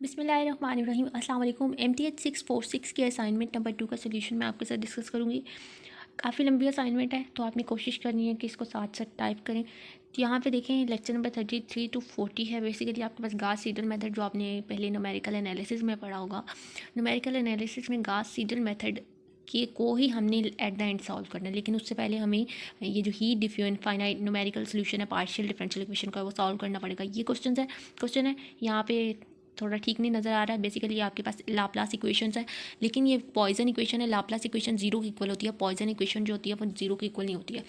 बिस्मिल्लाहिर्रहमानिर्रहीम। अस्सलाम वालेकुम। MTH 646 के असाइनमेंट नंबर 2 का सोल्यूशन मैं आपके साथ डिस्कस करूँगी। काफ़ी लंबी असाइनमेंट है तो आपने कोशिश करनी है कि इसको साथ साथ टाइप करें। तो यहाँ पे देखें लेक्चर नंबर 33 to 40 है। बेसिकली आपके पास गास सीडल मेथड जो आपने पहले न्यूमेरिकल एनालिसिस में पढ़ा होगा। न्यूमेरिकल एनालिसिस में गास सीडल मेथड के को ही हमने एट द एंड सॉल्व करना है, लेकिन उससे पहले हमें ये जो ही डिफाइन फाइनाइट न्यूमेरिकल सोल्यूशन है पार्शियल डिफरेंशियल इक्वेशन का, वो सॉल्व करना पड़ेगा। ये क्वेश्चन है यहाँ पे थोड़ा ठीक नहीं नज़र आ रहा है। बेसिकली आपके पास लाप्लास इक्वेशंस है, लेकिन ये पॉइजन इक्वेशन है। लाप्लास इक्वेशन जीरो की इक्वल होती है, पॉइजन इक्वेशन जो होती है वो जीरो की इक्वल नहीं होती है।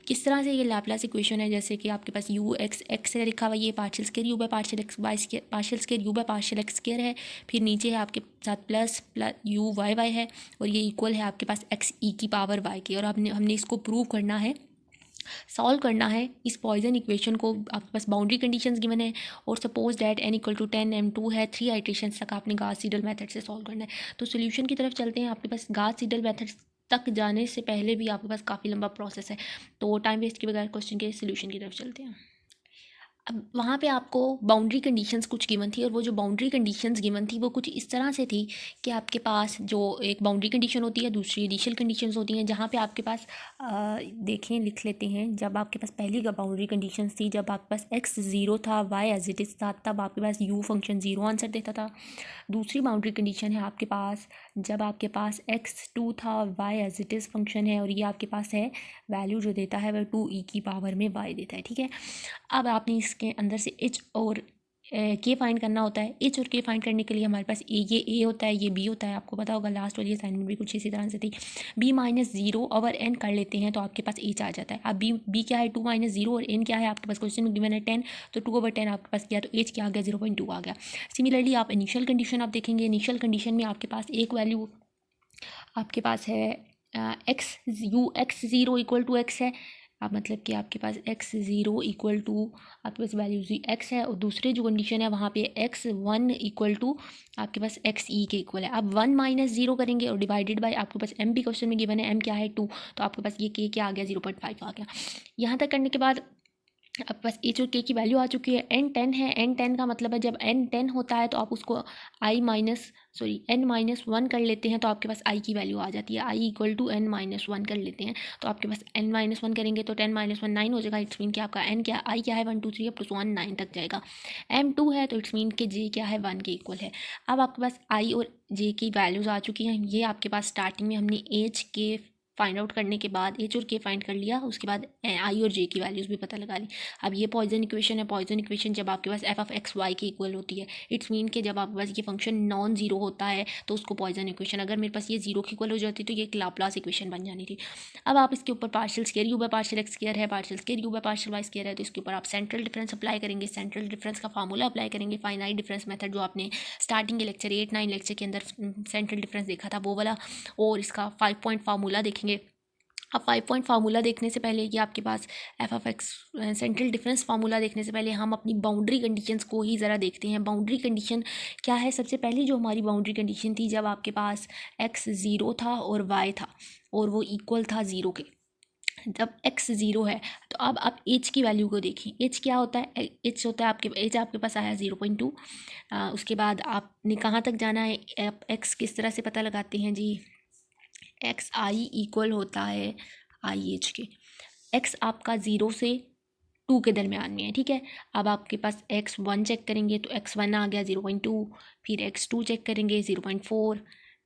किस तरह से ये लाप्लास इक्वेशन है, जैसे कि आपके पास यू एक्स एक्स है लिखा हुआ, ये partial square u by partial x by square, partial square u by partial x square है। फिर नीचे है आपके साथ प्लस यू वाई वाई है, और ये इक्वल है आपके पास एक्स ई की पावर वाई की। और हमने इसको प्रूव करना है, सॉल्व करना है इस पॉइजन इक्वेशन को। आपके पास बाउंड्री कंडीशंस गिवन है, और suppose that n equal to 10 m2 है। 3 आइट्रेशंस तक आपने गास सीडल मेथड से सॉल्व करना है। तो सोल्यूशन की तरफ चलते हैं। आपके पास गास सीडल मेथड तक जाने से पहले भी आपके पास काफ़ी लंबा प्रोसेस है, तो टाइम वेस्ट के बगैर क्वेश्चन के सोल्यूशन की तरफ चलते हैं। अब वहाँ पे आपको बाउंड्री कंडीशंस कुछ गिवन थी, और वो जो बाउंड्री कंडीशंस गिवन थी वो कुछ इस तरह से थी कि आपके पास जो एक बाउंड्री कंडीशन होती है, दूसरी इनिशियल कंडीशंस होती हैं। जहाँ पे आपके पास देखें, लिख लेते हैं। जब आपके पास पहली का बाउंड्री कंडीशंस थी, जब आपके पास x ज़ीरो था, y एज इट इज़ था, तब आपके पास u फंक्शन ज़ीरो आंसर देता था। दूसरी बाउंड्री कंडीशन है आपके पास जब आपके पास x2 था, y as it is function है, और ये आपके पास है वैल्यू जो देता है वह 2e की पावर में y देता है। ठीक है, अब आपने इसके अंदर से एच और के फाइंड करना होता है। एच और के फाइंड करने के लिए हमारे पास ये ए होता है, ये बी होता है। आपको पता होगा लास्ट वाली असाइनमेंट भी कुछ इसी तरह से थी। B minus zero over n कर लेते हैं तो आपके पास एच आ जाता है। अब बी क्या है 2 माइनस जीरो, और एन क्या है आपके पास क्वेश्चन में गिवन है 10, तो 2 ओवर 10 आपके पास किया तो एच क्या आ गया 0.2 आ गया। सिमिलरली आप इनिशियल कंडीशन आप देखेंगे। इनिशियल कंडीशन में आपके पास एक वैल्यू आपके पास है x zero equal to x है। अब मतलब कि आपके पास एक्स ज़ीरो इक्वल टू आपके पास वैल्यू एक्स है, और दूसरे जो कंडीशन है वहाँ पे एक्स वन इक्वल टू आपके पास एक्स ई के इक्वल है। अब 1 माइनस जीरो करेंगे और डिवाइडेड बाय आपके पास एम भी क्वेश्चन में गिवन है, एम क्या है 2, तो आपके पास ये के क्या आ गया 0.5 आ गया। यहाँ तक करने के बाद अब बस एच और के की वैल्यू आ चुकी है। एन 10 है, एन 10 का मतलब है जब एन 10 होता है तो आप उसको एन माइनस वन कर लेते हैं, तो आपके पास आई की वैल्यू आ जाती है। I equal to n minus one कर लेते हैं, तो आपके पास एन माइनस वन करेंगे तो 10 माइनस वन 9 हो जाएगा। इट्स मीन कि आपका एन क्या आई क्या है 1 2 3 प्लस 1 9 तक जाएगा। एम 2 है तो इट्स मीन कि जे क्या है 1 के इक्वल है। अब आपके पास आई और जे की वैल्यूज़ आ चुकी हैं। ये आपके पास स्टार्टिंग में हमने एच के फाइंड आउट करने के बाद एच और के फाइंड कर लिया, उसके बाद आई और जे की वैल्यूज़ भी पता लगा ली। अब ये पॉइजन इक्वेशन है। पॉइजन इक्वेशन जब आपके पास एफ ऑफ एक्स वाई के इक्वल होती है, इट्स मीन कि जब आपके पास ये फंक्शन नॉन जीरो होता है तो उसको पॉइजन इक्वेशन, अगर मेरे पास ये जीरो की इक्वल हो जाती तो ये एक लाप्लास इक्वेशन बन जानी थी। अब आप इसके ऊपर partial square u by partial x square है, partial square u by partial y square है, तो इसके ऊपर आप सेंट्रल डिफरेंस अप्लाई करेंगे। सेंट्रल डिफरेंस का फार्मूला अप्लाई करेंगे, फाइनाइट डिफरेंस मेथड जो आपने स्टार्टिंग के लेक्चर 8 9 लेक्चर के अंदर सेंट्रल डिफरेंस देखा था वो वाला, और इसका 5 पॉइंट फार्मूला देखेंगे। अब 5 पॉइंट फार्मूला देखने से पहले कि आपके पास f of x central difference formula देखने से पहले हम अपनी बाउंड्री कंडीशंस को ही ज़रा देखते हैं। बाउंड्री कंडीशन क्या है? सबसे पहली जो हमारी बाउंड्री कंडीशन थी, जब आपके पास एक्स ज़ीरो था और वाई था और वो इक्वल था ज़ीरो के, जब एक्स ज़ीरो है तो अब आप एच की वैल्यू को देखें। एच क्या होता है? एच होता है आपके पास आया 0.2। उसके बाद आपने कहाँ तक जाना है? एक्स किस तरह से पता लगाते हैं जी? एक्स आई इक्वल होता है आई एच के। एक्स आपका ज़ीरो से 2 के दरमियान में है, ठीक है। अब आपके पास x1 चेक करेंगे तो x1 आ गया 0.2, फिर x2 चेक करेंगे 0.4,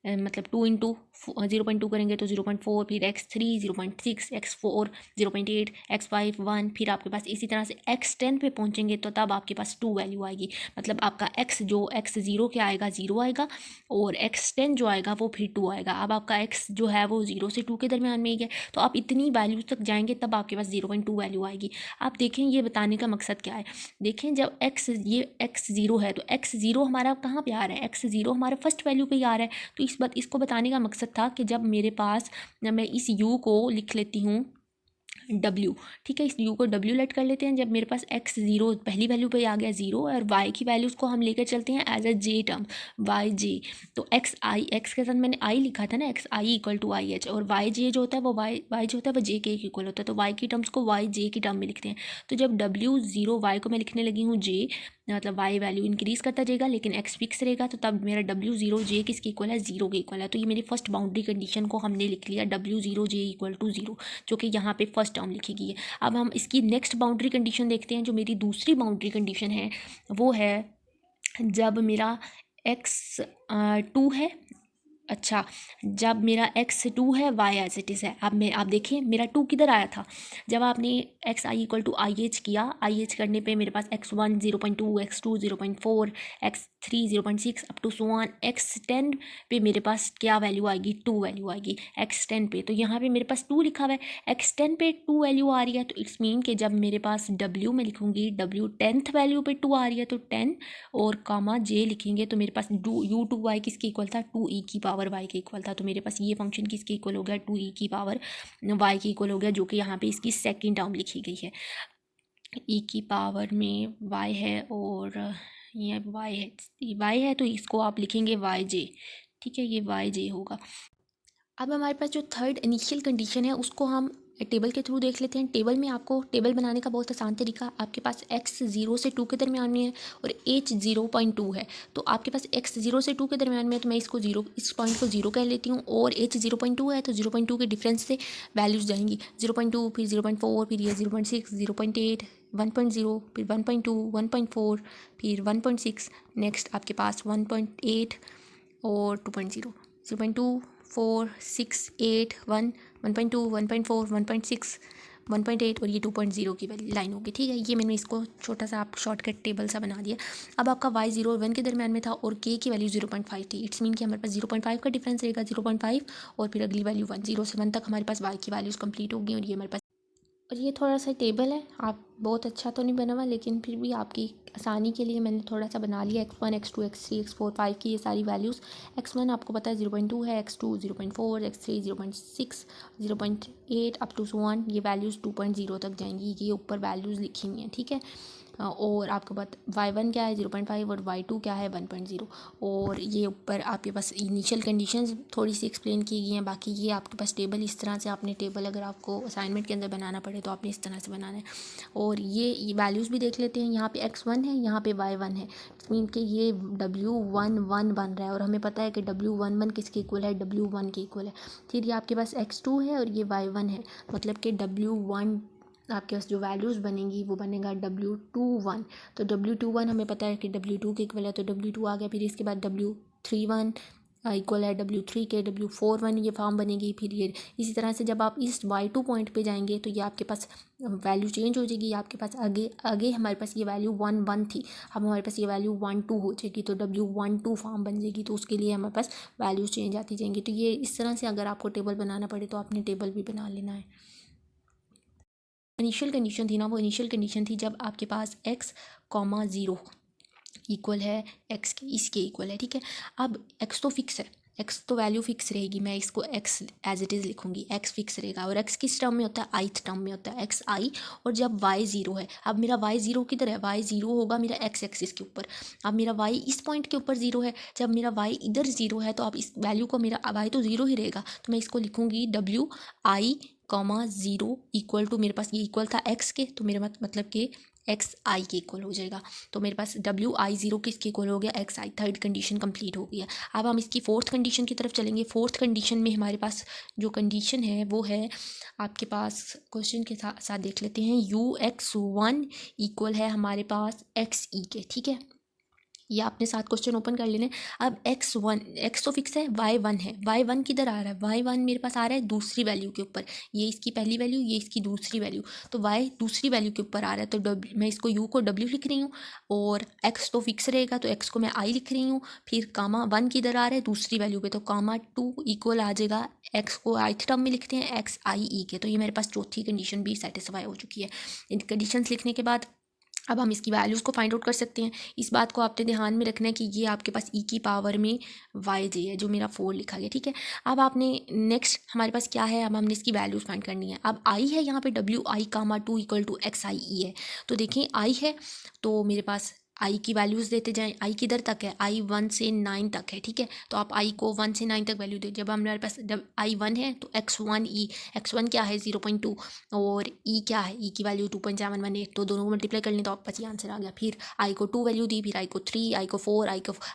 मतलब 2 इंटू 0.2 करेंगे तो 0.4, फिर x3 0.6, x4 0.8, x5 1, फिर आपके पास इसी तरह से x10 पे पहुंचेंगे तो तब आपके पास 2 वैल्यू आएगी। मतलब आपका x जो x0 के आएगा 0 आएगा, और x10 जो आएगा वो फिर 2 आएगा। अब आपका x जो है वो 0 से 2 के दरमियान में ही है, तो आप इतनी वैल्यू तक जाएंगे तब आपके पास 0.2 वैल्यू आएगी। आप देखें ये बताने का मकसद क्या है। देखें जब ये x ज़ीरो है तो x ज़ीरो हमारा कहाँ पे आ रहा है? x ज़ीरो हमारा फर्स्ट वैल्यू पे ही आ रहा है। तो इसको बताने का मकसद था कि जब मेरे पास, मैं इस u को लिख लेती हूँ w, ठीक है, इस u को w लेट कर लेते हैं। जब मेरे पास x ज़ीरो पहली वैल्यू पे आ गया 0, और y की वैल्यूज़ को हम लेकर चलते हैं as a j term y j, तो x के साथ मैंने i लिखा था ना, x i equal to i h, और y j जो होता है वो y जो होता है वो j के इक्वल होता है, तो y की टर्म्स को y j की टर्म में लिखते हैं। तो जब w 0 y को मैं लिखने लगी हूँ j, मतलब वाई वैल्यू इंक्रीज़ करता जाएगा लेकिन एक्स फिक्स रहेगा, तो तब मेरा W0 किसके इक्वल है, 0 के इक्वल है। तो ये मेरी फर्स्ट बाउंड्री कंडीशन को हमने लिख लिया, W0 इक्वल टू 0, जो कि यहाँ पे फर्स्ट टर्म लिखी गई है। अब हम इसकी नेक्स्ट बाउंड्री कंडीशन देखते हैं। जो मेरी दूसरी बाउंड्री कंडीशन है वो है जब मेरा x 2 है, अच्छा जब मेरा x 2 है, y एज इट इज़ है। अब मैं आप देखिए मेरा 2 किधर आया था, जब आपने x i equal to i h किया, आई एच करने पे मेरे पास x1 0.2, x2 0.4, x3 0.6 up to so on x10 पे मेरे पास क्या वैल्यू आएगी, 2 वैल्यू आएगी x10 पे। तो यहाँ पे मेरे पास 2 लिखा हुआ है, x10 पे 2 वैल्यू आ रही है, तो इट्स मीन कि जब मेरे पास w में लिखूँगी w 10th वैल्यू पे 2 आ रही है तो 10 और कामा j लिखेंगे तो मेरे पास u2y किसके इक्वल था, 2e की पावर y के इक्वल था। तो मेरे पास ये फंक्शन किसके इक्वल हो गया, 2e की पावर y के इक्वल हो गया, जो कि यहाँ पे इसकी सेकंड टर्म लिखी गई है। e की पावर में y है और ये y है तो इसको आप लिखेंगे yj, ठीक है, ये yj होगा। अब हमारे पास जो थर्ड इनिशियल कंडीशन है उसको हम टेबल के थ्रू देख लेते हैं। टेबल में आपको टेबल बनाने का बहुत आसान तरीका, आपके पास x 0 से 2 के दरमियान में है और h 0.2 है, तो आपके पास x 0 से 2 के दरमियान में है तो मैं इसको 0, इस पॉइंट को 0 कह लेती हूँ, और h 0.2 है तो 0.2 के डिफरेंस से वैल्यूज़ जाएंगी, 0.2 फिर 0.4 फिर ये 0.6 0.8 1.0 फिर 1.2 1.4 फिर 1.6, नेक्स्ट आपके पास 1.8 और 2.0, 0.2 4 6 8 1 1.2 1.4 1.6 1.8 और ये 2.0 की लाइन होगी, ठीक है। ये मैंने इसको छोटा सा आप शॉर्टकट टेबल सा बना दिया। अब आपका y 0 और 1 के दरमियान में था और k की वैल्यू 0.5 थी, इट्स मीन कि हमारे पास 0.5 का डिफरेंस रहेगा, 0.5 और फिर अगली वैल्यू 1, 0 से 1 तक हमारे पास y की वैल्यूज़ कंप्लीट होगी। और ये हमारे पास, और ये थोड़ा सा टेबल है, आप बहुत अच्छा तो नहीं बना हुआ लेकिन फिर भी आपकी आसानी के लिए मैंने थोड़ा सा बना लिया, x1 x2 x3 x4 5 की ये सारी वैल्यूज़। x1 आपको पता है 0.2 है, x2 0.4, x3 0.6 0.8 up to so on, ये वैल्यूज़ 2.0 तक जाएंगी, ये ऊपर वैल्यूज़ लिखी हुई हैं, ठीक है। और आपको पता y1 क्या है 0.5 और y2 क्या है 1.0, और ये ऊपर आपके पास इनिशियल कंडीशंस थोड़ी सी एक्सप्लेन की गई हैं। बाकी ये आपके पास टेबल इस तरह से, आपने टेबल अगर आपको असाइनमेंट के अंदर बनाना पड़े तो आपने इस तरह से बनाना है। और ये वैल्यूज़ भी देख लेते हैं, यहाँ पे x1 है, यहाँ पे y1 है, मीन कि ये W11 बन रहा है और हमें पता है कि W11 किसके इक्वल है, W1 के इक्वल है। फिर ये आपके पास x2 है और ये y1 है, मतलब कि W1 आपके पास जो वैल्यूज़ बनेंगी वो बनेगा W21, तो W21 हमें पता है कि W2 के इक्वल है तो W2 आ गया। फिर इसके बाद W31 इक्वल है W3 के, W41 ये फॉर्म बनेगी। फिर ये इसी तरह से जब आप इस y2 पॉइंट पे जाएंगे तो ये आपके पास वैल्यू चेंज हो जाएगी, आपके पास आगे हमारे पास ये वैल्यू 1 1 थी, अब हमारे पास ये वैल्यू 1 2 हो जाएगी, तो W12 फॉर्म बन जाएगी, तो उसके लिए हमारे पास वैल्यूज़ चेंज आती जाएंगी। तो ये इस तरह से अगर आपको टेबल बनाना पड़े तो आपने टेबल भी बना लेना है। इनिशियल कंडीशन थी ना, वो इनिशियल कंडीशन थी जब आपके पास x 0 इक्वल है x के, इसके इक्वल है, ठीक है। अब x तो फिक्स है, x तो वैल्यू फिक्स रहेगी, मैं इसको x एज इट इज़ लिखूँगी, x फिक्स रहेगा। और x किस टर्म में होता है, ith टर्म में होता है, x i। और जब y 0 है, अब मेरा y 0 किधर है, y 0 होगा मेरा x एक्सिस के ऊपर। अब मेरा y इस पॉइंट के ऊपर 0 है, जब मेरा y इधर 0 है तो अब इस वैल्यू को, मेरा y तो 0 ही रहेगा, तो मैं इसको लिखूँगी WI 0 इक्वल टू, मेरे पास ये इक्वल था x के, तो मेरा मतलब कि एक्स आई के इक्वल हो जाएगा। तो मेरे पास WI 0 किसके इक्वल हो गया, एक्स आई। थर्ड कंडीशन कंप्लीट हो गया। अब हम इसकी फोर्थ कंडीशन की तरफ चलेंगे। फोर्थ कंडीशन में हमारे पास जो कंडीशन है वो है, आपके पास क्वेश्चन के साथ देख लेते हैं, UX1 इक्वल है हमारे पास XE के, ठीक है। ये आपने साथ क्वेश्चन ओपन कर लेने। अब x तो फिक्स है, y1 है, y1 किधर आ रहा है, y1 मेरे पास आ रहा है दूसरी वैल्यू के ऊपर, ये इसकी पहली वैल्यू, ये इसकी दूसरी वैल्यू, तो y दूसरी वैल्यू के ऊपर आ रहा है, तो मैं इसको u को w लिख रही हूँ, और x तो फिक्स रहेगा तो x को मैं i लिख रही हूँ। फिर कामा 1 किधर आ रहा है, दूसरी वैल्यू पे, तो कामा 2 इक्वल आ जाएगा, x को ith टर्म में लिखते हैं x i e के। तो ये मेरे पास चौथी कंडीशन भी सेटिस्फाई हो चुकी है। इन कंडीशंस लिखने के बाद अब हम इसकी वैल्यूज़ को फाइंड आउट कर सकते हैं। इस बात को आपने ध्यान में रखना है कि ये आपके पास e की पावर में yj है, जो मेरा 4 लिखा गया, ठीक है। अब आपने नेक्स्ट हमारे पास क्या है, अब हमने इसकी वैल्यूज़ फाइंड करनी है। अब i है यहाँ पे WI 2 इक्वल टू XIE है, तो देखें i है तो मेरे पास आई की वैल्यूज़ देते जाएं। आई किधर तक है, आई 1 से 9 तक है, ठीक है। तो आप आई को 1 से 9 तक वैल्यू दे। जब हमारे पास जब आई 1 है तो x1 क्या है 0.2 और ई क्या है, ई की वैल्यू 2.718, तो दोनों को मल्टीप्लाई कर लें तो आपके पास ये आंसर आ गया। फिर आई को 2 वैल्यू दी, फिर आई को 3, आई को 4,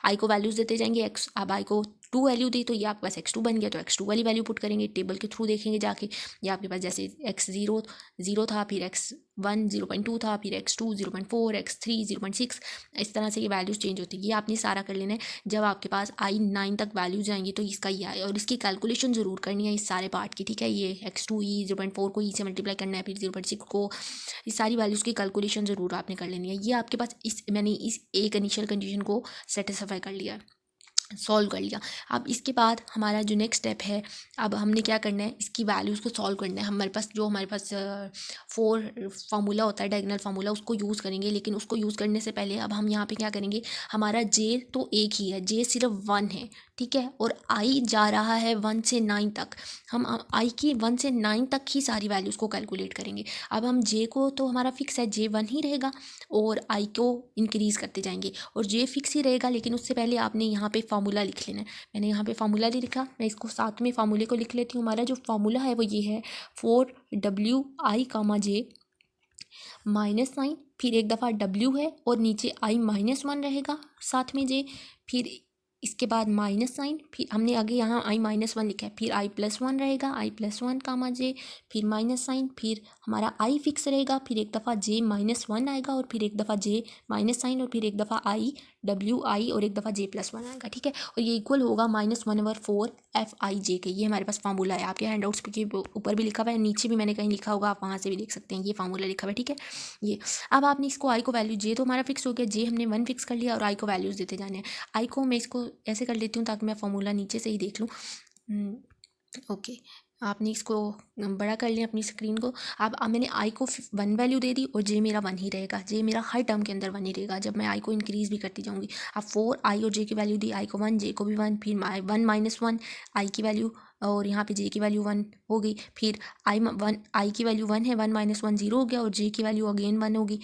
आई को वैल्यूज़ देते जाएंगे। अब आई को 2 वैल्यू दी तो ये आपके पास x2 बन गया, तो x2 वाली वैल्यू पुट करेंगे, टेबल के थ्रू देखेंगे जाके। ये आपके पास जैसे x0 था, फिर x1 0.2 था, फिर x2 0.4, x3 0.6, इस तरह से ये वैल्यूज चेंज होती है। ये आपने सारा कर लेना है। जब आपके पास आई 9 तक वैल्यू जाएंगी तो इसका ये आए, और इसकी कैलकुलेशन ज़रूर करनी है इस सारे पार्ट की, ठीक है। ये x2 ई 0.4 को ई से मल्टीप्लाई करना है, फिर 0.6 को, इस सारी वैल्यूज़ की कैलकुलेशन ज़रूर आपने कर लेनी है। ये आपके पास मैंने इस एक इनिशियल कंडीशन को सेटिस्फाई कर लिया है, सॉल्व कर लिया। अब इसके बाद हमारा जो नेक्स्ट स्टेप है, अब हमने क्या करना है, इसकी वैल्यूज़ को सॉल्व करना है। हमारे पास 4 फार्मूला होता है, डायगोनल फार्मूला, उसको यूज़ करेंगे। लेकिन उसको यूज़ करने से पहले अब हम यहाँ पे क्या करेंगे, हमारा जे तो एक ही है, जे सिर्फ 1 है, ठीक है। और आई जा रहा है 1 से 9 तक। हम आई की 1 से 9 तक ही सारी वैल्यूज़ को कैलकुलेट करेंगे। अब हम जे को तो हमारा फिक्स है, जे 1 ही रहेगा, और आई को इंक्रीज़ करते जाएंगे, और जे फिक्स ही रहेगा। लेकिन उससे पहले आपने यहाँ पे फार्मूला लिख लेना है। मैंने यहाँ पे फार्मूला लिखा, मैं इसको साथ में फार्मूले को लिख लेती हूँ। हमारा जो फार्मूला है वो ये है, 4WI, जे -9, फिर एक दफ़ा W है और नीचे I -1 रहेगा, साथ में जे, फिर इसके बाद -9, फिर हमने आगे यहाँ I -1 लिखा है, फिर I+1 रहेगा, I+1 जे, फिर -9, फिर हमारा I फिक्स रहेगा, फिर एक दफ़ा J -1 आएगा, और फिर एक दफ़ा J -9, और फिर एक दफ़ा WI, और एक दफ़ा J+1 आएगा, ठीक है। और ये इक्वल होगा -1/4 FIJ के। ये हमारे पास फार्मूला है, आपके हैंडआउट्स के ऊपर भी लिखा हुआ है, नीचे भी मैंने कहीं लिखा होगा, आप वहाँ से भी देख सकते हैं। ये फार्मूला लिखा हुआ है, ठीक है। ये अब आपने इसको आई को वैल्यू, जे तो हमारा फिक्स हो गया, जे हमने 1 फिक्स कर लिया, और आई को वैल्यूज़ देते जाने हैं। आई को मैं इसको ऐसे कर लेती हूँ ताकि मैं फार्मूला नीचे से ही देख लूँ। ओके, आपने इसको बड़ा कर लिया अपनी स्क्रीन को। अब मैंने आई को 1 वैल्यू दे दी, और जे मेरा 1 ही रहेगा, जे मेरा हर टर्म के अंदर 1 ही रहेगा जब मैं आई को इंक्रीज़ भी करती जाऊँगी। अब 4 आई और जे की वैल्यू दी, आई को 1, जे को भी 1, फिर 1 -1 आई की वैल्यू, और यहाँ पे जे की वैल्यू 1 हो गई। फिर आई की वैल्यू 1 है, 1 -1 0 हो गया, और जे की वैल्यू अगेन 1 होगी।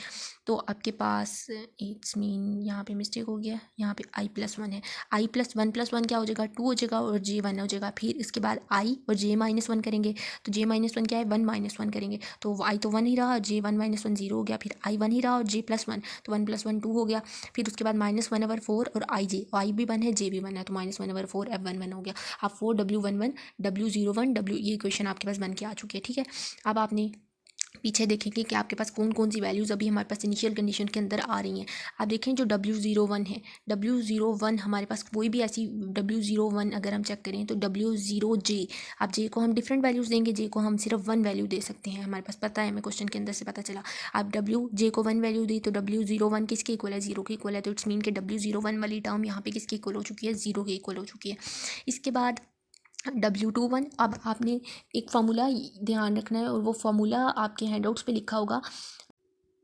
तो आपके पास इट्स मीन यहाँ पे मिस्टेक हो गया, यहाँ पे I+1 है, I+1 क्या हो जाएगा, 2 हो जाएगा, और J 1 हो जाएगा। फिर इसके बाद I और J -1 करेंगे, तो J -1 क्या है, 1 -1 करेंगे, तो I तो 1 ही रहा, J 1 -1 0 हो गया। फिर I 1 ही रहा, और J+1, तो 1 + 1 2 हो गया। फिर उसके बाद -1/4 और I भी 1 है, J भी 1 है, तो -1/4 F1 हो गया। अब 4W11 W01 W, ये इक्वेशन आपके पास बन के आ चुकी है, ठीक है। अब आपने पीछे देखेंगे कि आपके पास कौन कौन सी वैल्यूज़ अभी हमारे पास इनिशियल कंडीशन के अंदर आ रही हैं। आप देखें जो W01 है, W01 हमारे पास कोई भी ऐसी W01 अगर हम चेक करें तो W0J, अब J को हम डिफरेंट वैल्यूज़ देंगे, J को हम सिर्फ 1 वैल्यू दे सकते हैं, हमारे पास पता है, हमें क्वेश्चन के अंदर से पता चला। अब J को 1 वैल्यू दी तो W01 किसके इक्वल है, 0 के इक्वल है, तो इट्स मीन कि W01 वाली टर्म यहाँ पे किसके इक्वल हो चुकी है, 0 के इक्वल हो चुकी है। इसके बाद W21, अब आपने एक फार्मूला ध्यान रखना है, और वो फार्मूला आपके हैंडआउट्स पे लिखा होगा।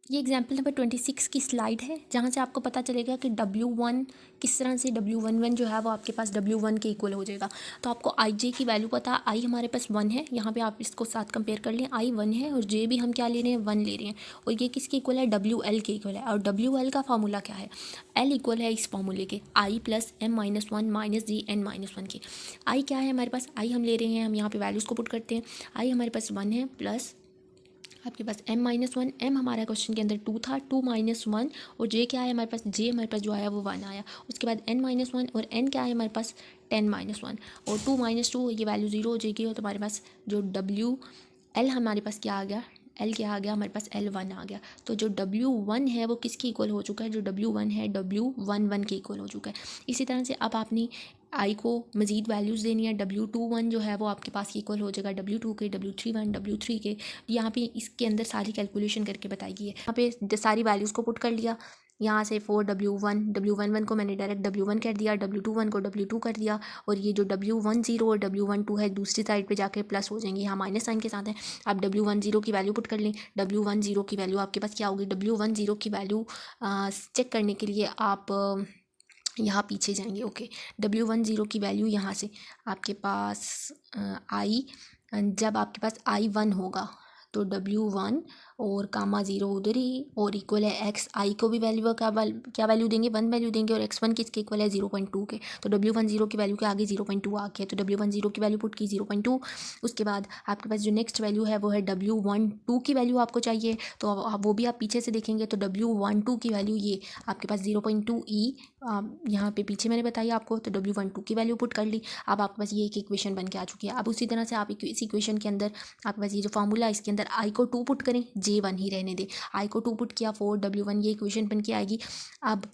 ये एग्जाम्पल नंबर 26 की स्लाइड है, जहाँ से आपको पता चलेगा कि W1 किस तरह से W11 जो है वो आपके पास W1 के इक्वल हो जाएगा। तो आपको IJ की वैल्यू पता, I हमारे पास 1 है, यहाँ पे आप इसको साथ कंपेयर कर लें, I 1 है, और J भी हम क्या ले रहे हैं, 1 ले रहे हैं, और ये किसके इक्वल है, WL के इक्वल है। और WL का फार्मूला क्या है, L इक्वल है इस फार्मूले के I + M-1 - J n-1 के। I क्या है हमारे पास, I हम ले रहे हैं, हम यहाँ पे वैल्यूज़ को पुट करते हैं। I हमारे पास 1 है, प्लस आपके पास M-1, M हमारा क्वेश्चन के अंदर 2 था, 2 - 1, और J क्या है हमारे पास, J हमारे पास जो आया वो 1 आया। उसके बाद n-1, और n क्या है हमारे पास 10 - 1, और 2 - 2 ये वैल्यू 0 हो जाएगी, और तुम्हारे पास जो WL हमारे पास क्या आ गया, L क्या आ गया हमारे पास, L1 आ गया। तो जो W1 है वो किसके इक्वल हो चुका है, जो W1 है W11 के इक्वल हो चुका है। इसी तरह से अब आपने आई को मज़ीद वैल्यूज़ देनी है। W21 जो है वो आपके पास इक्वल हो जाएगा W2 के, W31 W3 के। यहाँ पे इसके अंदर सारी कैलकुलेशन करके बताई गई है। यहाँ पे सारी वैल्यूज़ को पुट कर लिया, यहाँ से 4W11 को मैंने डायरेक्ट W1 कर दिया, W21 को W2 कर दिया, और ये जो W10 और W12 है दूसरी साइड पे जाके प्लस हो जाएंगे, यहाँ माइनस साइन के साथ है। आप W10 की वैल्यू पुट कर लें, W10 की वैल्यू आपके पास क्या होगी, W10 की वैल्यू चेक करने के लिए आप यहाँ पीछे जाएंगे। ओके, W10 की वैल्यू यहाँ से आपके पास जब आपके पास I1 होगा तो W1, और कामा 0 उधर ही, और इक्वल है एक्स आई को भी वैल्यू क्या वैल्यू देंगे, 1 वैल्यू देंगे, और x1 किसके इक्वल है 0.2 के। तो W10 की वैल्यू के आगे 0.2 आ गया, तो W10 की वैल्यू पुट की 0.2। उसके बाद आपके पास जो नेक्स्ट वैल्यू है वो है W12 की वैल्यू आपको चाहिए, तो वो भी आप पीछे से देखेंगे तो W12 की वैल्यू ये आपके पास 0.2 ई यहाँ पे पीछे मैंने बताई आपको, तो W12 की वैल्यू पुट कर ली। अब आपके पास ये एक इक्वेशन बन के आ चुकी है। अब उसी तरह से आप इस इक्वेशन के अंदर आपके पास ये जो फार्मूला है इसके अंदर आई को 2 पुट करें, J1 ही रहने दें, आई को 2 पुट किया 4W1, ये इक्वेशन बन के आएगी। अब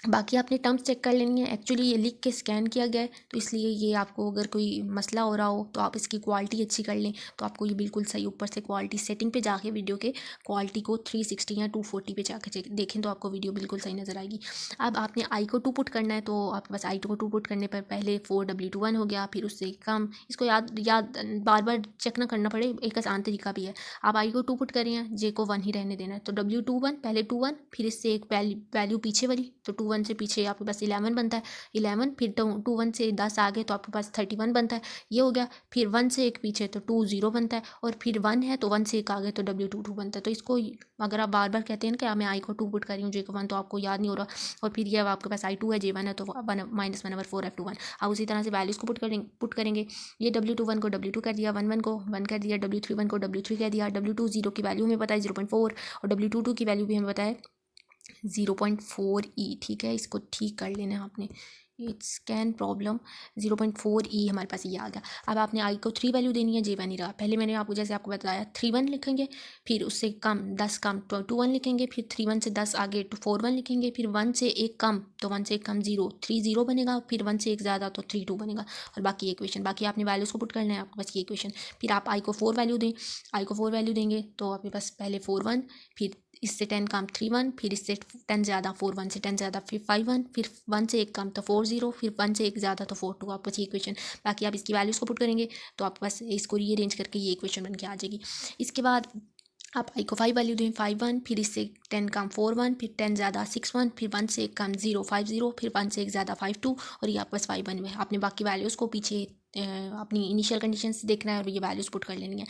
बाकी आपने टर्म्स चेक कर लेनी है। एक्चुअली ये लिख के स्कैन किया गया है, तो इसलिए ये आपको अगर कोई मसला हो रहा हो तो आप इसकी क्वालिटी अच्छी कर लें, तो आपको ये बिल्कुल सही ऊपर से क्वालिटी सेटिंग पे जाके वीडियो के क्वालिटी को 360 या 240 पे जाके देखें तो आपको वीडियो बिल्कुल सही नज़र आएगी। अब आपने आई को 2 पुट करना है, तो आपके पास आई को 2 पुट करने पर पहले 4W21 हो गया, फिर उससे कम, इसको याद बार बार चेक ना करना पड़े, एक आसान तरीका भी है। आप आई को 2 पुट करें हैं, जे को 1 ही रहने देना है, तो W21 पहले 21, फिर इससे एक वैल्यू पीछे वाली, तो 21 से पीछे आपके पास 11 बनता है, 11 फिर 21 से 10 आगे तो आपके पास 31 बनता है, ये हो गया। फिर 1 से एक पीछे तो 20 बनता है, और फिर 1 है तो 1 से एक आगे तो W22 बनता है। तो इसको अगर आप बार बार कहते हैं कि मैं आई को 2 पुट कर रही हूँ, जे को 1, तो आपको याद नहीं हो रहा, और फिर ये अब आपके पास I2 है, J1 है, तो -1/4F21। अब उसी तरह से वैल्यूज़ को पुट करेंगे। ये W21 को W2 कर दिया, 11 को 1 कर दिया, W31 को W3 कर दिया, W20 की वैल्यू हमें पता है 0.4, और W22 की वैल्यू भी हमें पता है 0.4 ई। ठीक है, इसको ठीक कर लेना है आपने, स्कैन प्रॉब्लम 0.4 ई हमारे पास ये आ गया। अब आपने आई को 3 वैल्यू देनी है, J1 ही रहा। पहले मैंने आपको जैसे आपको बताया 31 लिखेंगे, फिर उससे कम 10 कम तो 21 लिखेंगे, फिर 31 से 10 आगे तो 41 लिखेंगे, फिर 1 से एक कम तो 1 से एक कम 0 30 बनेगा, फिर 1 से एक ज़्यादा तो 32 बनेगा, और बाकी इक्वेशन, बाकी आपने वैल्यूज़ को पुट करना है आपके पास ये इक्वेशन। फिर आप आई को 4 वैल्यू दें, आई को 4 वैल्यू देंगे तो आपके पास पहले 41, फिर इससे 10 कम 31, फिर इससे 10 ज़्यादा 4, 1 से 10 ज़्यादा फिर 5 1, फिर 1 से एक कम तो 4 0, फिर 1 से एक ज़्यादा तो 4 2, आपको ये इक्वेशन। बाकी आप इसकी वैल्यूज़ को पुट करेंगे तो आपके पास इसको रीअरेंज करके ये इक्वेशन बन के आ जाएगी। इसके बाद आप आई को 5 वैल्यू दें, 5 1, फिर इससे 10 कम 4 1, फिर 10 ज़्यादा 6 1, फिर 1 से एक कम 0 5 0, फिर 1 से एक ज़्यादा 5 2, और ये आपके पास 5 1 में आपने बाकी वैल्यूज़ को पीछे अपनी इनिशियल कंडीशन से देखना है और ये वैल्यूज़ पुट कर लेनी है।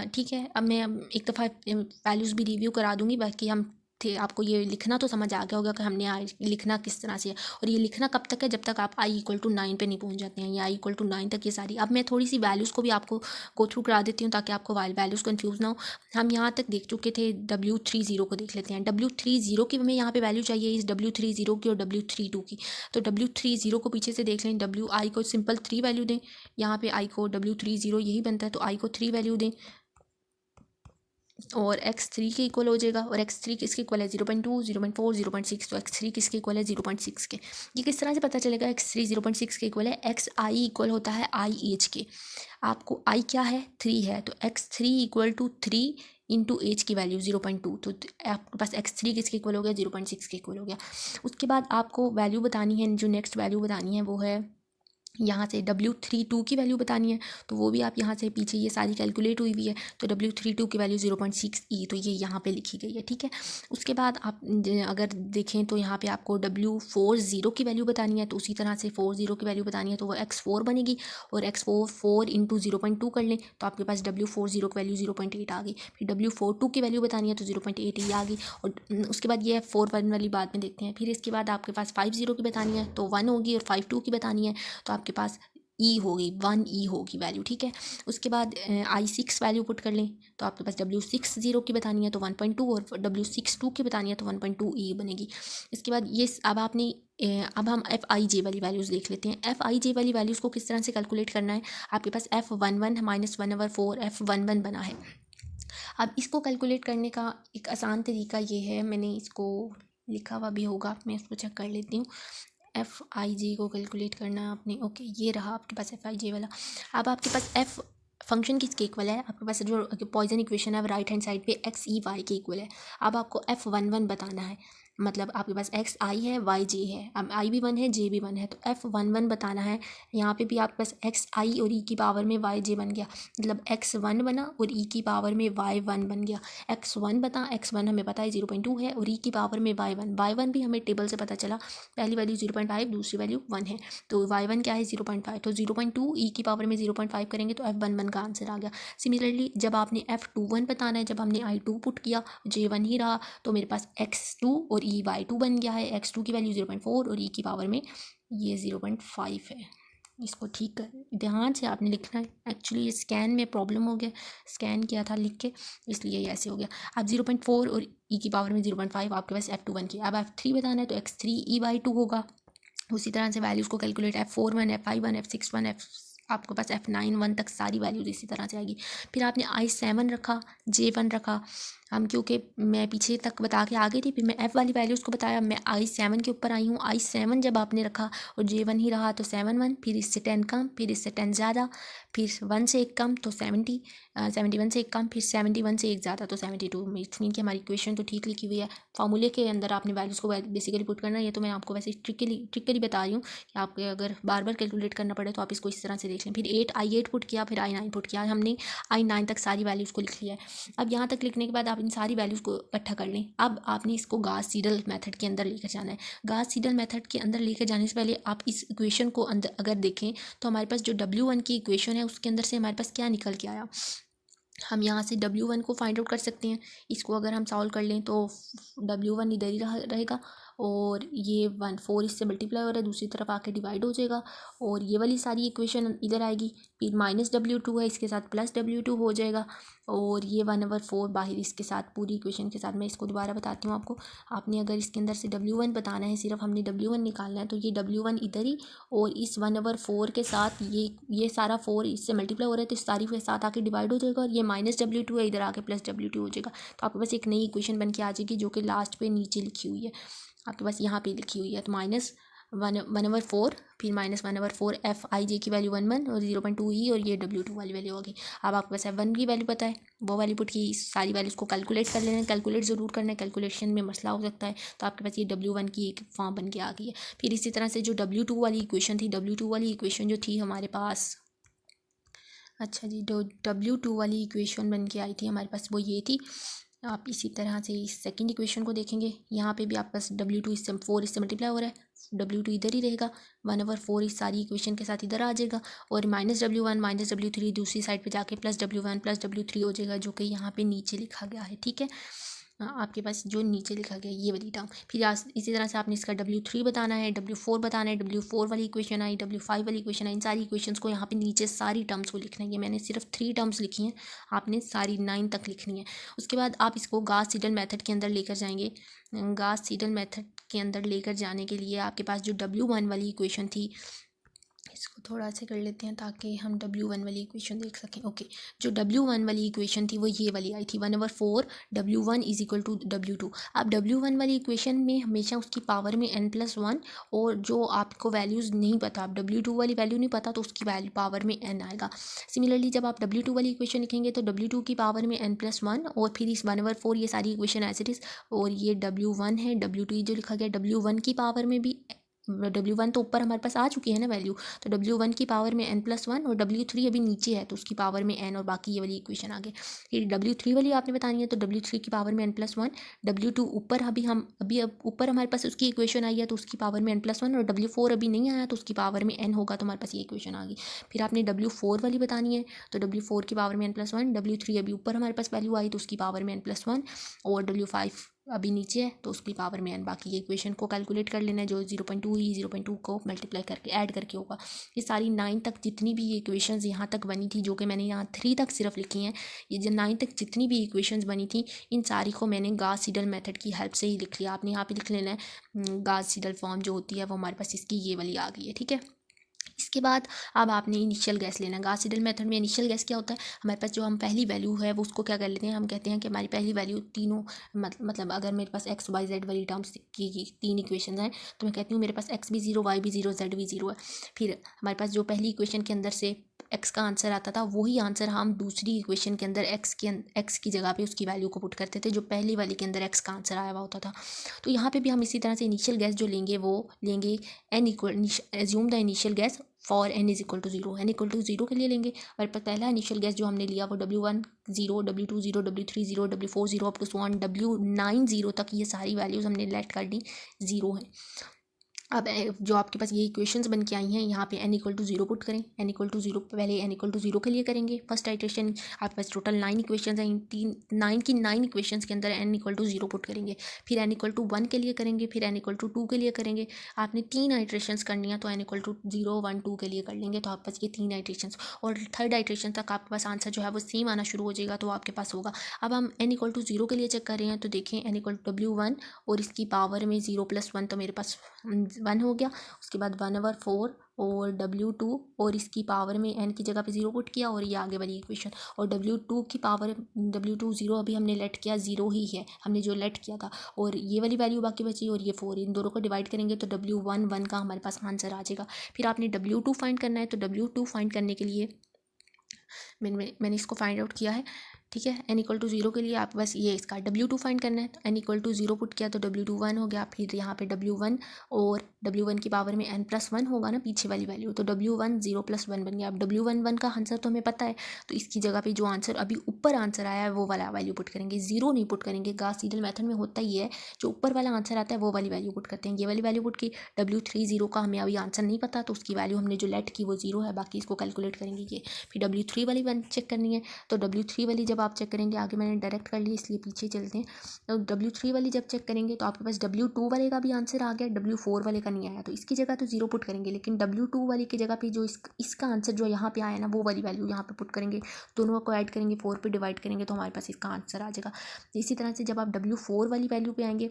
ठीक है, अब मैं एक दफ़ा वैल्यूज़ भी रिव्यू करा दूँगी, बाकी हम थे आपको ये लिखना तो समझ आ गया होगा कि हमने लिखना किस तरह से है, और ये लिखना कब तक है, जब तक आप i = 9 पे नहीं पहुंच जाते हैं, या i = 9 तक ये सारी। अब मैं थोड़ी सी वैल्यूज़ को भी आपको गो थ्रू करा देती हूँ ताकि आपको वैल्यूज़ कन्फ्यूज़ ना हो। हम यहाँ तक देख चुके थे, W30 को देख लेते हैं। W30 की हमें यहाँ पे वैल्यू चाहिए इस W30 की और W32 की, तो W30 को पीछे से देख लें, I को सिंपल 3 वैल्यू दें, यहाँ पे I को W30 यही बनता है, तो I को 3 वैल्यू दें, और x3 के इक्वल हो जाएगा, और x3 किसके इक्वल है 0.2 0.4 0.6, तो x3 किसके इक्वल है 0.6 के। ये किस तरह से पता चलेगा x3 0.6 के इक्वल है, xi इक्वल होता है i एज के। आपको i क्या है 3 है, तो x3 = 3 इंटू एज की वैल्यू 0.2, तो आपके पास x3 किसके इक्वल हो गया 0.6 के इक्वल हो गया। उसके बाद आपको वैल्यू बतानी है, जो नेक्स्ट वैल्यू बतानी है वो है यहाँ से W32 की वैल्यू बतानी है, तो वो भी आप यहाँ से पीछे ये सारी कैलकुलेट हुई है, तो W32 की वैल्यू 0.6 ई, तो ये यहाँ पे लिखी गई है। ठीक है, उसके बाद आप अगर देखें तो यहाँ पे आपको W40 की वैल्यू बतानी है, तो उसी तरह से 40 की वैल्यू बतानी है, तो वो x4 बनेगी, और x4 4 इंटू 0.2 कर लें तो आपके पास W40 की वैल्यू 0.8 आ गई। फिर W42 की वैल्यू बतानी है तो 0.8 ही आ गई, और उसके बाद ये 4 1 वाली बात में देखते हैं। फिर इसके बाद आपके पास 50 की बतानी है तो 1 होगी, और 52 की बतानी है तो आपके पास ई होगी 1 ई होगी वैल्यू। ठीक है, उसके बाद I6 वैल्यू पुट कर लें तो आपके पास W60 की बतानी है तो 1.2, और W62 की बतानी है तो 1.2 ई बनेगी। इसके बाद ये अब आपने अब हम FIJ वाली वैल्यूज़ देख लेते हैं। FIJ वाली वैल्यूज़ को किस तरह से कैलकुलेट करना है, आपके पास F11 -1/4 F11 बना है। अब इसको कैलकुलेट करने का एक आसान तरीका ये है, मैंने इसको लिखा हुआ भी होगा, मैं इसको चेक कर लेती हूँ। FIJ को कैलकुलेट करना है आपने, ओके ये रहा आपके पास FIJ वाला। अब आपके पास F फंक्शन किसके इक्वल है, आपके पास जो पॉइजन इक्वेशन है राइट हैंड साइड पे XEY के इक्वल है। अब आपको F11 बताना है, मतलब आपके पास एक्स आई है, वाई जे है, अब आई भी 1 है, जे भी 1 है, तो F11 बताना है। यहाँ पे भी आपके पास एक्स आई और ई की पावर में वाई जे बन गया, मतलब x1 बना और ई की पावर में y1 बन गया। x1 हमें पता है 0.2 है और ई की पावर में y1 भी हमें टेबल से पता चला, पहली वैल्यू 0.5, दूसरी वैल्यू 1 है, तो y1 क्या है 0.5, तो 0.2 ई की पावर में 0.5 करेंगे तो F11 का आंसर आ गया। सिमिलरली जब आपने F21 बताना है, जब हमने I2 पुट किया, J1 ही रहा, तो मेरे पास x2 और ई y2 बन गया है। x2 की वैल्यू 0.4 और ई की पावर में ये 0.5 है। इसको ठीक कर ध्यान से आपने लिखना है। एक्चुअली ये स्कैन में प्रॉब्लम हो गया, स्कैन किया था लिख के, इसलिए ये ऐसे हो गया। अब 0.4 और ई की पावर में 0.5 आपके पास F21 की। अब F3 बताना है तो x3 e/2 होगा। उसी तरह से वैल्यूज़ को कैलकुलेट F41, F51, F61, आपके पास F91 तक सारी वैल्यूज इसी तरह से आएगी। फिर आपने I7 रखा, J1 रखा, हम क्योंकि मैं पीछे तक बता के आ गई थी, फिर मैं F वाली वैल्यूज़ को बताया, मैं I7 के ऊपर आई हूँ। I7 जब आपने रखा और J1 ही रहा तो 7 1, फिर इससे 10 कम, फिर इससे 10 ज़्यादा, फिर 1 से 1 कम तो 70, 71 से 1 कम, फिर 71 से 1 ज़्यादा तो 72। इट्स मीन कि हमारी इक्वेशन तो ठीक लिखी हुई है। फार्मूले के अंदर आपने वैल्यूज़ को बेसिकली पुट करना है। ये तो मैं आपको वैसे ट्रिकली बता रही हूँ कि आपको अगर बार बार कैलकुलेट करना पड़े तो आप इसको इस तरह से देख लें। फिर I8 पुट किया, फिर I9 पुट किया, हमने I9 तक सारी वैल्यूज़ को लिख लिया है। अब यहाँ तक लिखने के बाद आप इन सारी वैल्यूज़ को इकट्ठा कर लें। अब आपने इसको गॉस सीडल मेथड के अंदर लेकर जाना है। गॉस सीडल मेथड के अंदर लेकर जाने से पहले आप इस इक्वेशन को अंदर अगर देखें तो हमारे पास जो W1 की इक्वेशन है उसके अंदर से हमारे पास क्या निकल के आया, हम यहाँ से W1 को फाइंड आउट कर सकते हैं। इसको अगर हम सॉल्व कर लें तो W1 इधर ही रहेगा और ये 4 इससे मल्टीप्लाई हो रहा है, दूसरी तरफ आके डिवाइड हो जाएगा और ये वाली सारी इक्वेशन इधर आएगी। फिर -W2 है, इसके साथ +W2 हो जाएगा और ये 1/4 बाहर इसके साथ पूरी इक्वेशन के साथ। मैं इसको दोबारा बताती हूँ आपको। आपने अगर इसके अंदर से W1 बताना है, सिर्फ हमने W1 निकालना है, तो ये W1 इधर ही और इस 1/4 के साथ ये सारा 4 इससे मल्टीप्लाई हो रहा है तो इस सारी के साथ आके डिवाइड हो जाएगा और ये -W2 है, इधर आके +W2 हो जाएगा। तो आपके पास एक नई इक्वेशन बन के आ जाएगी जो कि लास्ट पे नीचे लिखी हुई है, आपके पास यहाँ पे लिखी हुई है। तो -1/4 फिर -1/4 F(i)j की वैल्यू 1 और 0.2 ई और ये W2 वाली वैल्यू होगी। अब आपके पास F1 की वैल्यू पता है, वो वैल्यू पुट की, सारी वैल्यूज़ को कैलकुलेट कर लेना है। कैलकुलेट ज़रूर करना है, कैलकुलेशन में मसला हो सकता है। तो आपके पास ये W1 की एक फॉर्म बन के आ गई है। फिर इसी तरह से जो W2 वाली इक्वेशन थी, W2 वाली इक्वेशन जो थी हमारे पास, अच्छा जी, W2 वाली इक्वेशन बन के आई थी हमारे पास, वो ये थी। आप इसी तरह से इस सेकंड इक्वेशन को देखेंगे, यहाँ पे भी आपके पास W2 इससे 4 इससे मल्टीप्लाई हो रहा है, W2 इधर ही रहेगा, 1/4 इस सारी इक्वेशन के साथ इधर आ जाएगा और -W1 -W3 दूसरी साइड पे जाके +W1 +W3 हो जाएगा, जो कि यहाँ पे नीचे लिखा गया है। ठीक है, आपके पास जो नीचे लिखा गया ये वाली टर्म। फिर इसी तरह से आपने इसका W3 बताना है, W4 बताना है, W4 वाली इक्वेशन आई, W5 वाली इक्वेशन आई। इन सारी इक्वेशंस को यहाँ पे नीचे सारी टर्म्स को लिखना है। ये मैंने सिर्फ 3 टर्म्स लिखी हैं, आपने सारी 9 तक लिखनी है। उसके बाद आप इसको गॉस सीडल मेथड के अंदर लेकर जाएंगे। गॉस सीडल मेथड के अंदर लेकर जाने के लिए आपके पास जो W1 वाली इक्वेशन थी, इसको थोड़ा सा कर लेते हैं ताकि हम W1 वाली इक्वेशन देख सकें। ओके, जो W1 वाली इक्वेशन थी वो ये वाली आई थी, 1/4 W1 = W2। अब W1 वाली इक्वेशन में हमेशा उसकी पावर में n+1 और जो आपको वैल्यूज़ नहीं पता, आप W2 वाली वैल्यू नहीं पता तो उसकी वैल्यू पावर में n आएगा। सिमिलरली जब आप W2 वाली इक्वेशन लिखेंगे तो W2 की पावर में n+1 और फिर इस 1/4 ये सारी इक्वेशन एज इट इज़ और ये W1 है, W2 जो लिखा गया, W1 की पावर में भी W1 तो ऊपर हमारे पास आ चुकी है ना वैल्यू, तो W1 की पावर में n+1 और W3 अभी नीचे है तो उसकी पावर में n और बाकी ये वाली इक्वेशन आ गई। फिर W3 वाली आपने बतानी है तो W3 की पावर में n+1, W2 ऊपर अभी ऊपर हमारे पास उसकी इक्वेशन आई है तो उसकी पावर में n+1 और W4 अभी नहीं आया तो उसकी पावर में n होगा, तो हमारे पास ये इक्वेशन आ गई। फिर आपने W4 वाली बतानी है तो W4 की पावर में n+1, W3 अभी ऊपर हमारे पास वैल्यू आई तो उसकी पावर में n+1 और W5 अभी नीचे है तो उसकी पावर में n। बाकी ये इक्वेशन को कैलकुलेट कर लेना है जो 0.2 ही 0.2 को मल्टीप्लाई करके ऐड करके होगा। ये सारी 9 तक जितनी भी इक्वेशंस यहाँ तक बनी थी, जो कि मैंने यहाँ 3 तक सिर्फ लिखी हैं, ये जो 9 तक जितनी भी इक्वेशंस बनी थी इन सारी को मैंने गॉस सीडल मेथड की हेल्प से ही लिख लिया। आपने यहाँ पे लिख लेना है गॉस सीडल फॉर्म जो होती है वो हमारे पास इसकी ये वाली आ गई है। ठीक है, इसके बाद अब आपने इनिशियल गैस लेना है। गॉस सीडल मेथड में इनिशियल गैस क्या होता है, हमारे पास जो हम पहली वैल्यू है वो उसको क्या कर लेते हैं, हम कहते हैं कि हमारी पहली वैल्यू तीनों मतलब अगर मेरे पास एक्स वाई जेड वाली टर्म्स की 3 इक्वेशन हैं तो मैं कहती हूँ मेरे पास एक्स भी ज़ीरो, वाई भी ज़ीरो, जेड भी ज़ीरो है। फिर हमारे पास जो पहली इक्वेशन के अंदर से एक्स का आंसर आता था वही आंसर हम दूसरी इक्वेशन के अंदर एक्स की जगह पे उसकी वैल्यू को पुट करते थे जो पहली वाली के अंदर एक्स का आंसर आया हुआ होता था। तो यहाँ पे भी हम इसी तरह से इनिशियल गैस जो लेंगे वो लेंगे n equal assume the initial guess for n is equal to zero. N equal to zero के लिए लेंगे हमारे पास पहला इनिशियल गैस जो हमने लिया वो W1 zero, W2 zero, W3 zero, W4 zero up to so on W9 zero तक ये सारी वैल्यूज़ हमने लेट कर दी जीरो है। अब जो आपके पास ये इक्वेशंस बन के आई हैं यहाँ पे n equal to zero put करें। n इक्वल टू जीरो पहले n इक्वल टू जीरो के लिए करेंगे फर्स्ट आइट्रेशन। आपके पास टोटल 9 इक्वेशंस हैं, इन 9 इक्वेशंस के अंदर n equal to zero put करेंगे। फिर n इक्वल टू 1 के लिए करेंगे, फिर n इक्वल टू 2 के लिए करेंगे। आपने 3 आइट्रेशंस करनी है तो n इक्वल टू 0, 1, 2 के लिए कर लेंगे तो आपके पास ये 3 आइट्रेशंस और थर्ड आइट्रेशन तक आपके पास आंसर जो है वो सेम आना शुरू हो जाएगा तो आपके पास होगा। अब हम n इक्वल टू जीरो के लिए चेक कर रहे हैं तो देखें n इक्वल टू W1 और इसकी पावर में 0 + 1 तो मेरे पास 1 हो गया। उसके बाद 1/4 और W2 और इसकी पावर में n की जगह पे 0 पुट किया और ये आगे वाली इक्वेशन। और W2 की पावर W2 0 अभी हमने लेट किया 0 ही है, हमने जो लेट किया था और ये वाली वैल्यू बाकी बची और ये 4, इन दोनों को डिवाइड करेंगे तो W1 1 का हमारे पास आंसर आ जाएगा। फिर आपने W2 फाइंड करना है तो W2 फाइंड करने के लिए मैंने इसको फाइंड आउट किया है, ठीक है। n इक्वल टू जीरो के लिए आप बस ये इसका W2 फाइंड करना है तो n equal to zero put किया तो W2 1 हो गया। फिर यहाँ पे W1 और W1 की पावर में n+1 होगा ना पीछे वाली वैल्यू तो W1 0 + 1 बन गया। अब W1 1 का आंसर तो हमें पता है तो इसकी जगह पे जो आंसर अभी ऊपर आंसर आया है वो वाला वैल्यू पुट करेंगे, जीरो नहीं पुट करेंगे। गॉस सीडल मेथड में होता ही है, जो ऊपर वाला आंसर आता है वो वाली वैल्यू पुट करते हैं। ये वाली वैल्यू पुट की W3 0 का हमें अभी आंसर नहीं पता तो उसकी वैल्यू हमने जो लेट की वो 0 है, बाकी इसको कैलकुलेट करेंगे ये। फिर W3 वाली चेक करनी है तो W3 वाली जब आप चेक करेंगे, आगे मैंने डायरेक्ट कर ली इसलिए पीछे चलते हैं। तो W3 वाली जब चेक करेंगे तो आपके पास W2 वाले का भी आंसर आ गया, W4 वाले का नहीं आया तो इसकी जगह तो 0 पुट करेंगे, लेकिन W2 वाली की जगह पे जो इसका आंसर जो यहाँ पे आया ना वो वाली वैल्यू यहाँ पे पुट करेंगे, दोनों को ऐड करेंगे, 4 पे डिवाइड करेंगे तो हमारे पास इसका आंसर आ जाएगा। इसी तरह से जब आप W4 वाली वैल्यू पे आएंगे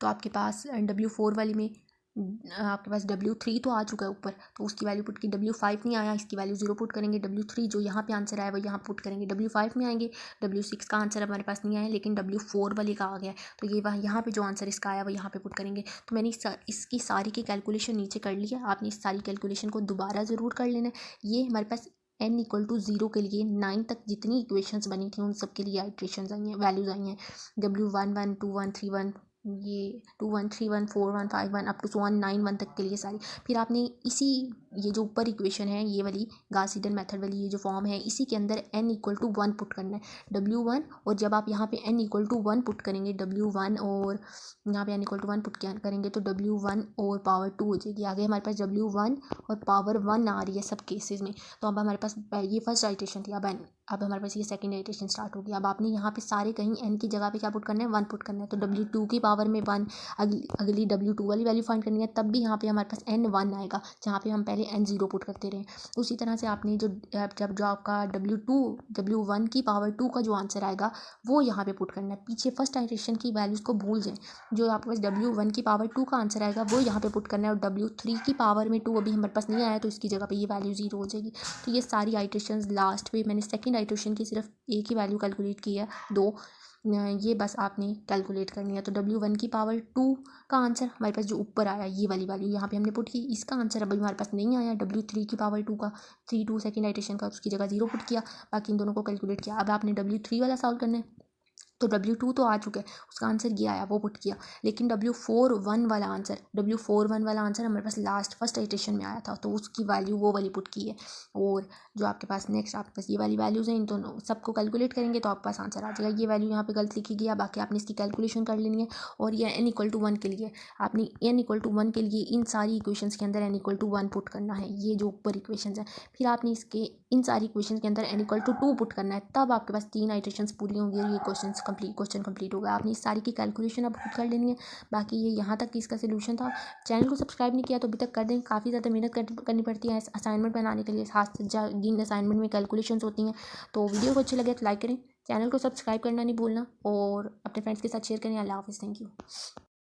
तो आपके पास W4 वाली में आपके पास W3 तो आ चुका है ऊपर तो उसकी वैल्यू पुट की, W5 नहीं आया इसकी वैल्यू 0 पुट करेंगे। W3 जो यहाँ पे आंसर आया वो यहाँ पुट करेंगे। W5 में आएंगे, W6 का आंसर हमारे पास नहीं आया लेकिन W4 वाले का आ गया तो ये वहाँ यहाँ पे जो आंसर इसका आया वो यहाँ पे पुट करेंगे। तो मैंने इसकी सारी की कैलकुलेशन नीचे कर ली है, आपने इस सारी कैलकुलेशन को दोबारा ज़रूर कर लेना है। ये हमारे पास n इक्वल टू 0 के लिए 9 तक जितनी इक्वेशंस बनी थी उन सब के लिए आइट्रेशंस आई हैं, वैल्यूज़ आई हैं। W1 1 2 1 3 1 ये 2 1 3 1 4 1 5 1 अप टू सो 9 1 तक के लिए सारी। फिर आपने इसी ये जो ऊपर इक्वेशन है ये वाली गॉस सीडल मेथड वाली ये जो फॉर्म है इसी के अंदर n इक्वल टू 1 पुट करना है W1 और जब आप यहाँ पे n इक्वल टू 1 पुट करेंगे W1 और यहाँ पे n इक्वल टू 1 पुट करेंगे तो W1 और पावर 2 हो जाएगी। आगे हमारे पास W1 और पावर 1 आ रही है सब केसेस में। तो अब हमारे पास ये फर्स्ट आइट्रेशन थी, अब हमारे पास ये सेकंड आइट्रेशन स्टार्ट होगी। अब आपने यहाँ पे सारे कहीं n की जगह पे क्या पुट करना है 1 पुट करना है तो W2 की पावर में 1, अगली W2 वाली वैल्यू फाइंड करनी है तब भी यहाँ पे हमारे पास n 1 आएगा जहाँ पे हम पहले n 0 पुट करते रहे। उसी तरह से आपने जो आपका W1 की पावर 2 का जो आंसर आएगा वो यहाँ पे पुट करना है। पीछे फर्स्ट आइट्रेशन की वैल्यूज़ को भूल जाएं, जो आपके पास W1 की पावर 2 का आंसर आएगा वो यहाँ पे पुट करना है और W3 की पावर में 2 अभी हमारे पास नहीं आया तो इसकी जगह पे ये वैल्यू 0 हो जाएगी। तो ये सारी आइट्रेशंस लास्ट पे मैंने सेकंड आइट्रेशन की सिर्फ एक ही वैल्यू कैलकुलेट की है, 2 ये बस आपने कैलकुलेट करनी है। तो W1 की पावर 2 का आंसर हमारे पास जो ऊपर आया ये वाली वैल्यू यहाँ पे हमने पुट की, इसका आंसर अभी हमारे पास नहीं आया। W3 की पावर 2 का 3 2 सेकेंड आइट्रेशन का उसकी जगह 0 पुट किया, बाकी इन दोनों को कैलकुलेट किया। अब आपने W3 वाला सॉल्व करना है तो W2 तो आ चुका है उसका आंसर ये आया वो पुट किया, लेकिन W4 1 वाला आंसर हमारे पास लास्ट फर्स्ट आइट्रेशन में आया था तो उसकी वैल्यू वो वाली पुट की है। और जो आपके पास नेक्स्ट आपके पास ये वाली वैल्यूज़ हैं इन दोनों सबको कैलकुलेट करेंगे तो आपके पास आंसर आ जाएगा। ये वैल्यू यहाँ पे गलत लिखी गई है, बाकी आपने इसकी कैलकुलेशन कर लेनी है। और ये n इक्वल टू 1 के लिए आपने n इक्वल टू 1 के लिए इन सारी इक्वेशंस के अंदर n इक्वल टू 1 पुट करना है, ये जो ऊपर इक्वेशंस हैं। फिर आपने इसके इन सारी इक्वेशन के अंदर n इक्वल टू 2 पुट करना है, तब आपके पास 3 आइट्रेशंस पूरी होंगी और ये क्वेश्चन कंप्लीट होगा। आपने इस सारी की कैलकुलेशन अब खुद कर लेनी है। बाकी ये यहाँ तक इसका सोल्यूशन था। चैनल को सब्सक्राइब नहीं किया तो अभी तक कर दें, काफ़ी ज़्यादा मेहनत करनी पड़ती है असाइनमेंट बनाने के लिए, खास जिन असाइनमेंट में कैलकुलेशंस होती हैं। तो वीडियो को अच्छी लगे तो लाइक करें, चैनल को सब्सक्राइब करना नहीं भूलना और अपने फ्रेंड्स के साथ शेयर करें। अल्लाह हाफ़िज़, थैंक यू।